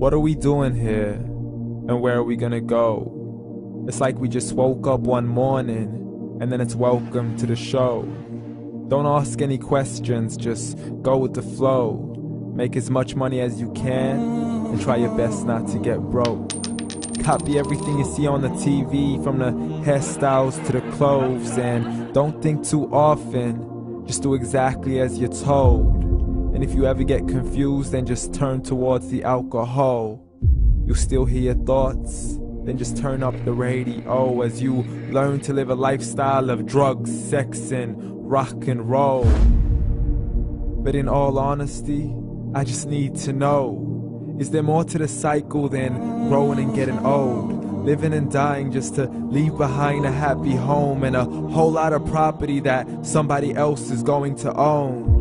What are we doing here? And where are we gonna go? It's like we just woke up one morning and then it's welcome to the show. Don't ask any questions, just go with the flow. Make as much money as you can and try your best not to get broke. Copy everything you see on the TV, from the hairstyles to the clothes, and don't think too often, just do exactly as you're told. And if you ever get confused, then just turn towards the alcohol. You'll still hear your thoughts, then just turn up the radio as you learn to live a lifestyle of drugs, sex, and rock and roll. But in all honesty, I just need to know, is there more to the cycle than growing and getting old? Living and dying just to leave behind a happy home and a whole lot of property that somebody else is going to own.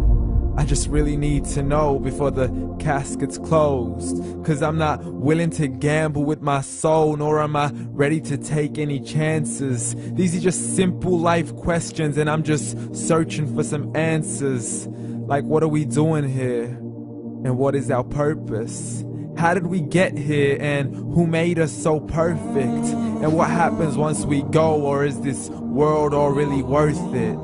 I just really need to know before the casket's closed, 'cause I'm not willing to gamble with my soul, nor am I ready to take any chances. These are just simple life questions and I'm just searching for some answers. Like, what are we doing here? And what is our purpose? How did we get here, and who made us so perfect? And what happens once we go, or is this world all really worth it?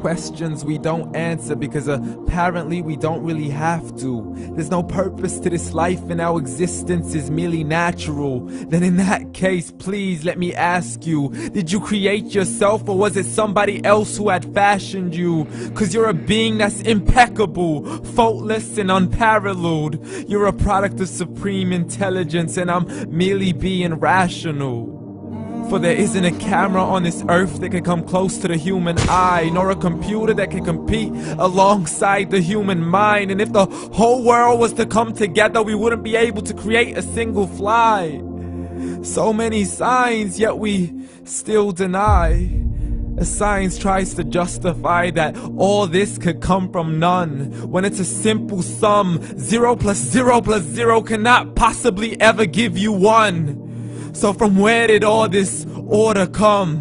Questions we don't answer because apparently we don't really have to. There's no purpose to this life and our existence is merely natural. Then in that case, please let me ask you, did you create yourself, or was it somebody else who had fashioned you? 'Cause you're a being that's impeccable, faultless and unparalleled. You're a product of supreme intelligence and I'm merely being rational. For there isn't a camera on this earth that can come close to the human eye, nor a computer that can compete alongside the human mind. And if the whole world was to come together, we wouldn't be able to create a single fly. So many signs, yet we still deny. As science tries to justify that all this could come from none, when it's a simple sum. 0 plus 0 plus 0 cannot possibly ever give you 1. So from where did all this order come?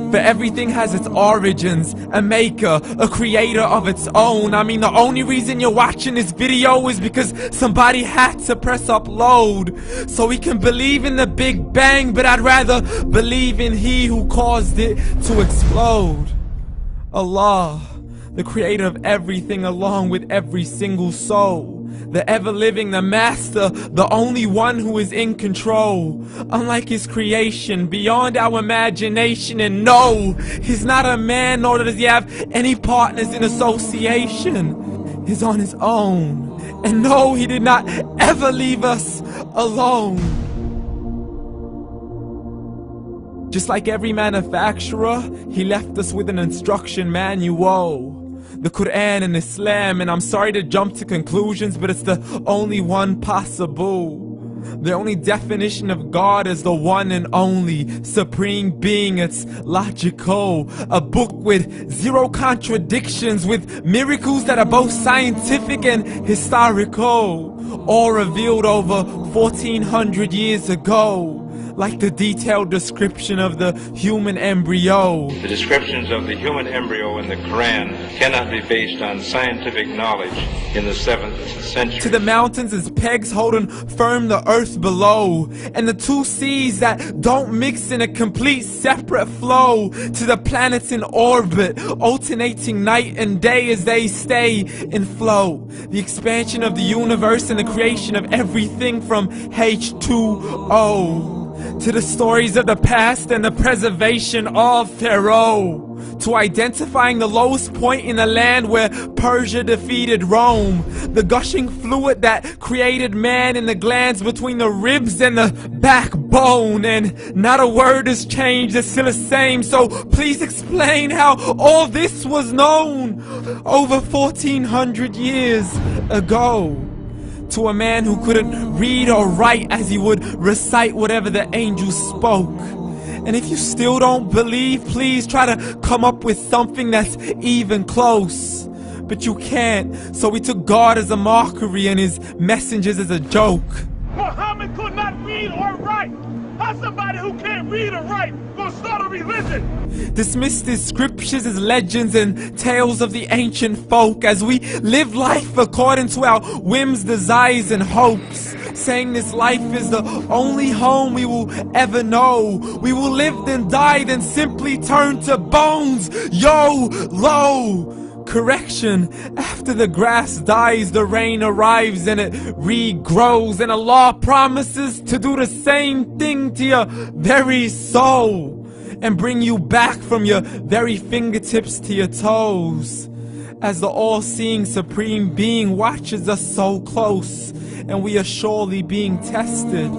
For everything has its origins, a maker, a creator of its own. I mean, the only reason you're watching this video is because somebody had to press upload. So we can believe in the Big Bang, but I'd rather believe in He who caused it to explode. Allah, the creator of everything along with every single soul. The ever-living, the master, the only one who is in control. Unlike his creation, beyond our imagination. And no, he's not a man, nor does he have any partners in association. He's on his own. And no, he did not ever leave us alone. Just like every manufacturer, he left us with an instruction manual. The Quran and Islam, and I'm sorry to jump to conclusions, but it's the only one possible. The only definition of God is the one and only supreme being. It's logical, a book with 0 contradictions, with miracles that are both scientific and historical, all revealed over 1400 years ago. Like the detailed description of the human embryo. The descriptions of the human embryo in the Quran cannot be based on scientific knowledge in the 7th century. To the mountains as pegs holding firm the earth below, and the 2 seas that don't mix in a complete separate flow. To the planets in orbit, alternating night and day as they stay in flow. The expansion of the universe and the creation of everything from H2O. To the stories of the past and the preservation of Pharaoh. To identifying the lowest point in the land where Persia defeated Rome. The gushing fluid that created man in the glands between the ribs and the backbone. And not a word has changed, it's still the same. So please explain how all this was known over 1400 years ago. To a man who couldn't read or write, as he would recite whatever the angels spoke. And if you still don't believe, please try to come up with something that's even close. But you can't, so we took God as a mockery and his messengers as a joke. Muhammad could not read or write. How's somebody who can't read or write gonna start a religion? Dismiss these scriptures as legends and tales of the ancient folk, as we live life according to our whims, desires, and hopes. saying this life is the only home we will ever know. We will live then die, then simply turn to bones. YOLO! Correction, after the grass dies, the rain arrives and it regrows, and Allah promises to do the same thing to your very soul and bring you back from your very fingertips to your toes, as the all-seeing supreme being watches us so close, and we are surely being tested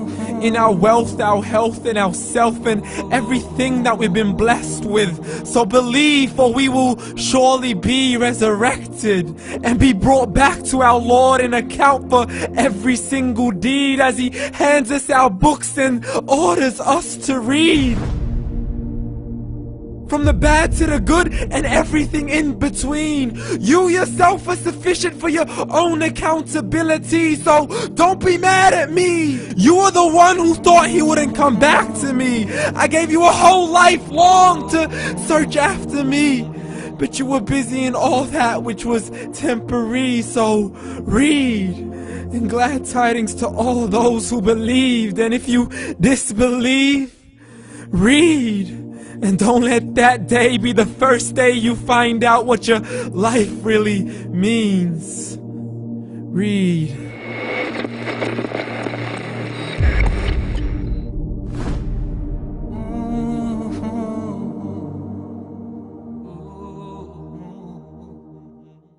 in our wealth, our health, and our self, and everything that we've been blessed with. So believe, for we will surely be resurrected and be brought back to our Lord and account for every single deed, as He hands us our books and orders us to read. From the bad to the good and everything in between. You yourself are sufficient for your own accountability, so don't be mad at me. You are the one who thought He wouldn't come back to me. I gave you a whole life long to search after me, but you were busy in all that which was temporary. So read, and glad tidings to all those who believed. And if you disbelieve, read. And don't let that day be the first day you find out what your life really means. Read.